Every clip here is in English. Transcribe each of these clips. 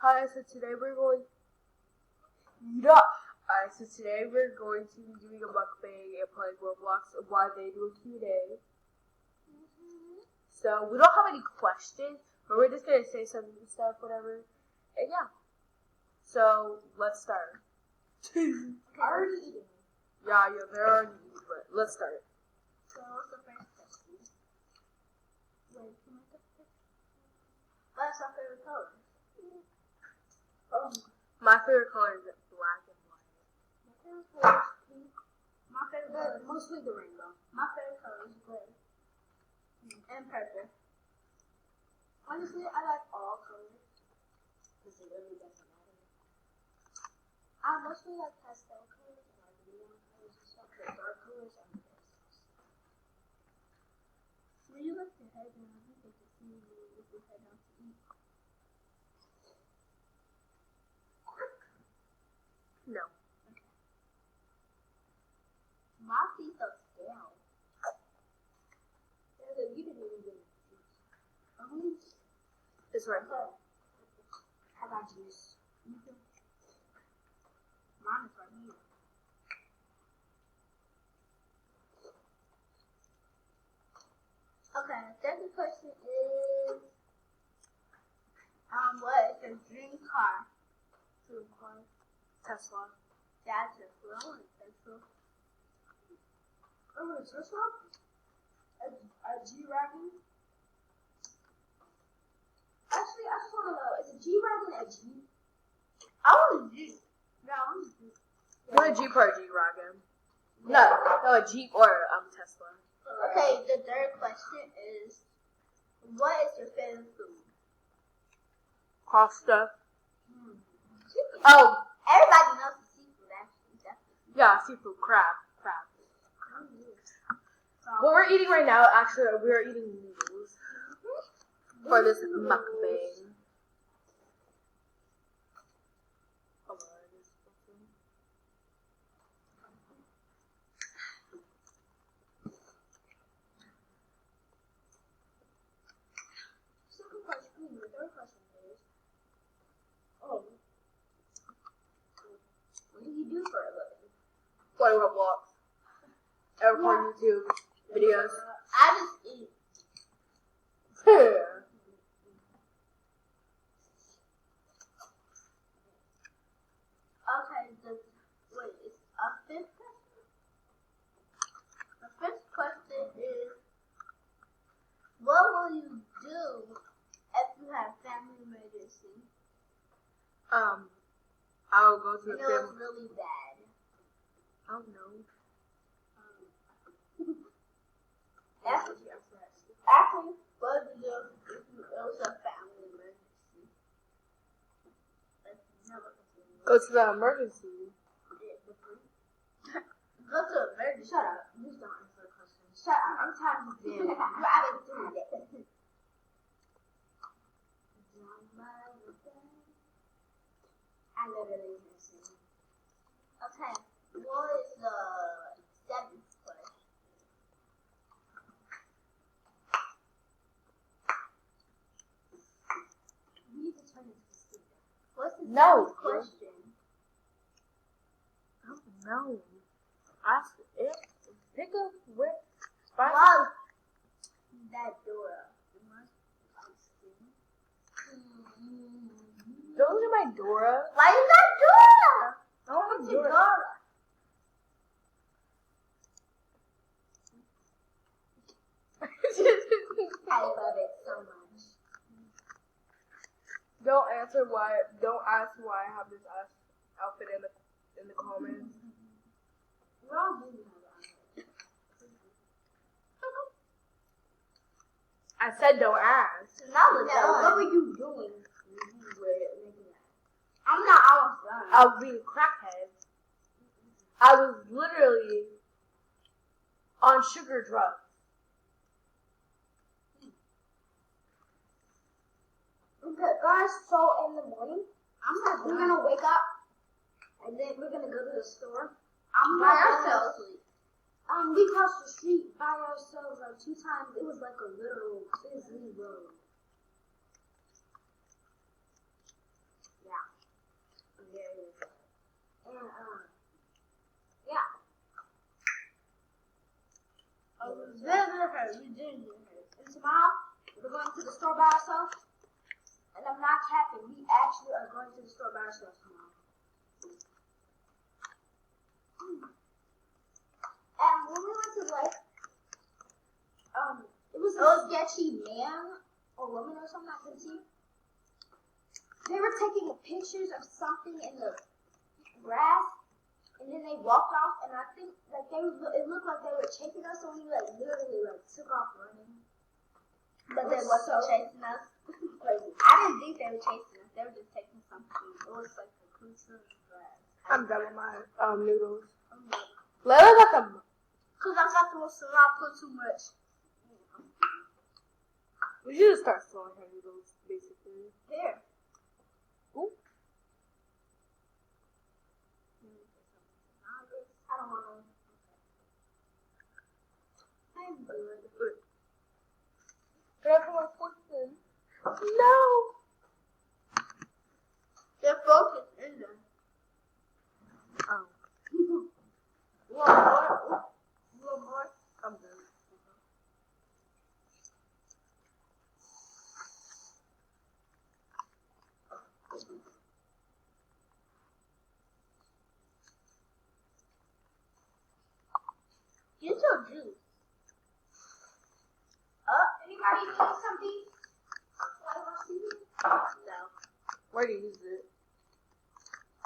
Hi, so today we're going. Yeah. Alright, so today we're going to be doing a mukbang and playing Roblox while they do a Q&A. So we don't have any questions, but we're just gonna say some stuff, whatever. And yeah. So let's start. Already eating. Yeah, they're already eating, but let's start. So what's the first question? Wait, can I get the picture? What's our favorite color? My favorite color is black and white. My favorite color is pink. My favorite color is mostly the rainbow. My favorite color is gray. And purple. Honestly, I like all colors. Because it really doesn't matter. I mostly like pastel colors and like neon colors and stuff. The dark colors are the best. When you like to head down, you get to see me if you head out to eat. No. Okay. My teeth are stale. You didn't even get juice. It's right here. I got juice. Mine is right here. Okay, the second question is, what is your dream car? Dream car. Tesla. Yeah, Tesla. I want a Tesla. I want a Tesla? A G-Wagon? Actually, I just want to know, is a G-Wagon a Jeep? I want a Jeep. Yeah, I want a Jeep. What a Jeep or a G-Wagon? No, a Jeep or Tesla. Okay, the third question is, what is your favorite food? Pasta. Chicken. Oh, Everybody knows the seafood, actually. Definitely. yeah, seafood, crab. What we're eating right now, actually, we're eating noodles for this mukbang. Second question, the third question is, What do you do for a living? Play Roblox. And record YouTube videos. I just eat. Okay, it's a fifth question? The fifth question is, what will you do if you have family emergency? I'll go to the And it was family. really bad. Oh no. Actually, what would you do if it was a family emergency? Go to the emergency. Go to emergency. shut up. Please don't answer the question. Shut up. I'm tired of doing it. I've been doing it. I literally miss it. Okay, what is the seventh question? We need to turn into a speaker. What's the No. seventh question? I don't know. Ask it. Pick up where. Wow. That Dora. Don't look at my Dora. Why you got Dora? I don't have What's Dora. Dora? I love it so much. Don't answer why. Don't ask why I have this outfit in the comments. We're all doing that. I said don't ask. Now we're No, done. what were you doing? I'm not almost done. I was being crackhead. I was literally on sugar drugs. Okay, guys, so in the morning, we're done. gonna wake up, and then we're gonna go to the store. I'm by by ourselves. ourselves. We crossed the street by ourselves like 2 times. It was like a literal busy road. And yeah. And tomorrow we're going to the store by ourselves. And I'm not capping. We actually are going to the store by ourselves tomorrow. And when we went to like, it was a sketchy man or woman or something I couldn't see. They were taking pictures of something in the grass, and then they walked off. And I think like it looked like they were chasing us, so we like literally like took off running. But they wasn't chasing us. Crazy. I didn't think they were chasing us. They were just taking something. It was like a piece of grass. I'm done with my noodles. Layla got them. Because I'm not supposed to not put too much. We should just start selling her noodles, basically. Here. Ooh. I don't want to. I'm good. Can I put my fork in? No! Their focus in there. Oh. One more. I'm done. Get your juice. Anybody need something? No. Where do you use it?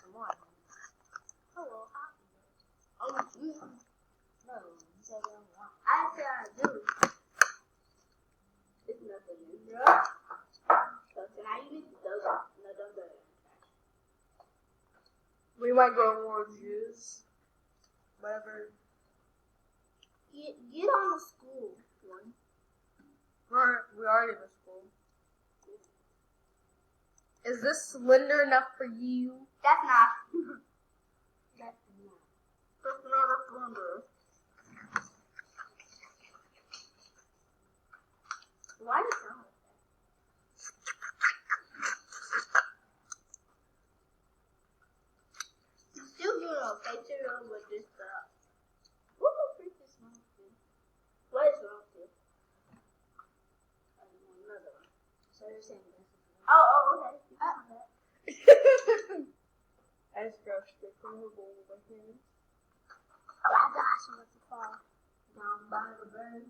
Come on. Hello. Oh, no, you said you don't want. I said I do. It's nothing in there. So tonight you need to throw that. No, don't throw it. We might grow more juice. Whatever. Get on the school one. We already in the school. Is this slender enough for you? That's not. That's not. That's not a slumber. Why does it sound like that? You're still doing okay, Tyrell, with this stuff. What the freak is wrong with you? What is wrong with you? Another one. So you're saying this is Oh, okay. I just grabbed straight from her bowl with my hands. Oh my gosh, I'm about to fall down by the bird.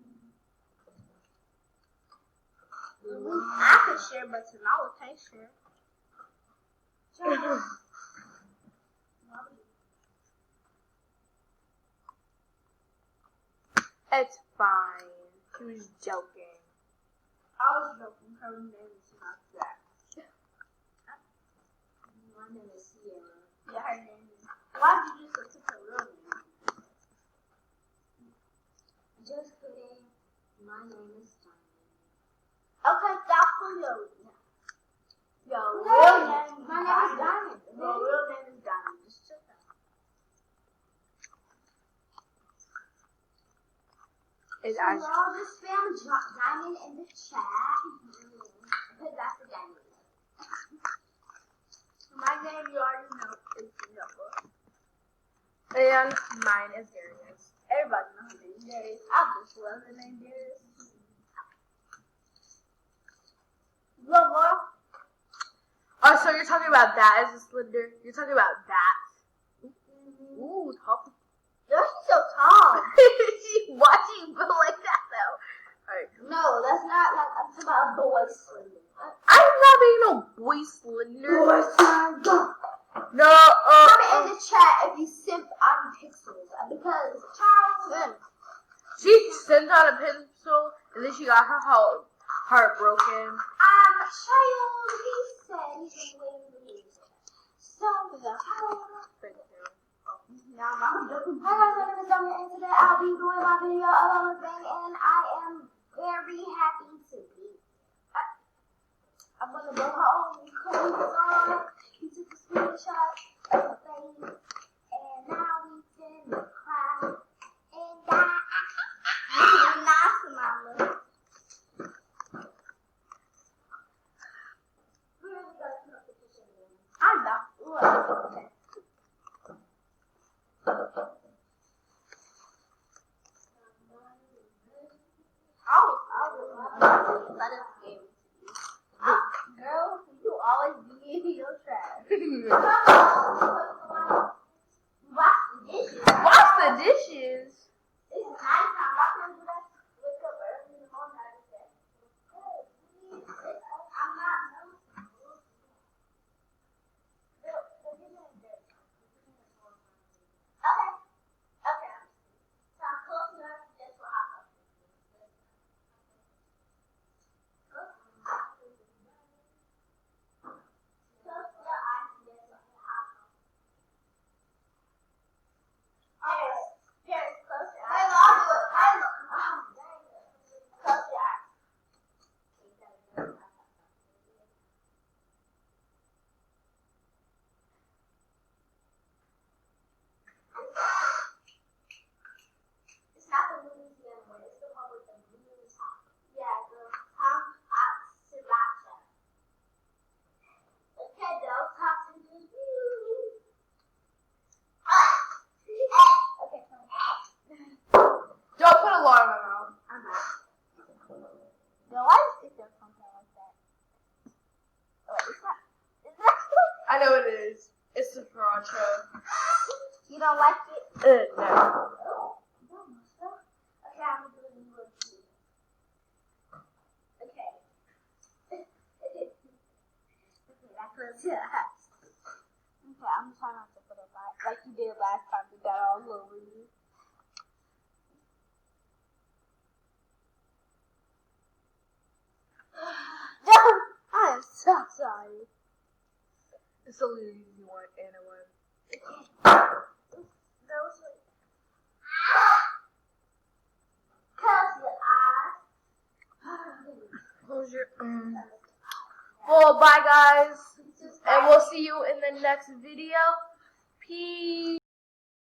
I could share, but Tanala can't share. It's fine. She was joking. I was joking. Her name is not that. my name is Sierra. Yeah, her name is. Why did you say her real name? Just kidding. My name is Diamond. Okay, stop for your real name. My name is Diamond. Your real name is Diamond. Just chill out. It's So actually. y'all just spam Diamond in the chat. Because that's the Diamond. My name you already know is Noah. And mine is Darius. Everybody knows her name Darius. I just love the name Darius. Noah. Oh, so you're talking about that as a slender? You're talking about that? Ooh, tough. She's so tall. Why do you feel like that though? Alright. No, that's not like I'm talking about a boy slender. I'm not being no boy slender. No, Comment in the chat if you simp on pixels because Charles. she sent out a pencil and then she got her heart broken. Child, he said he's been waiting for me. So, Now I'm hi guys, my name is Dominic, and today I'll be doing my video alone thing, and I am very happy to be. I'm gonna go home, clothes on. He took a screenshot of the face, and now we can cry and die. not smiling. We really gotta put up the picture again. I'm not. Okay. Wash the dishes. Wash the dishes. It's nighttime. My friends would have to wake up early in the morning. I just said, I'm not. Okay. Okay. So I'm close enough just for hot coffee. Close your eyes and just for hot coffee. Paris, close your eyes. Close your eyes. It's not the Louisiana one. It's the one with the blue top. Yeah, the Tom Sriracha. Okay, those tops are just okay. Don't put a lot in my mouth. I'm not. No, why is there something like that? Oh, it's not. Is that? I know it is. It's the sriracha. You don't like it? No. Okay, I'm doing you a tea. Okay. Okay, that close your eyes. Okay, I'm trying not to put it like you did last time. You got all over you. I am so sorry. It's a really easy one, and a one. Those were. Close your eyes. Close your. Well, bye, guys, and we'll see you in the next video. Peace.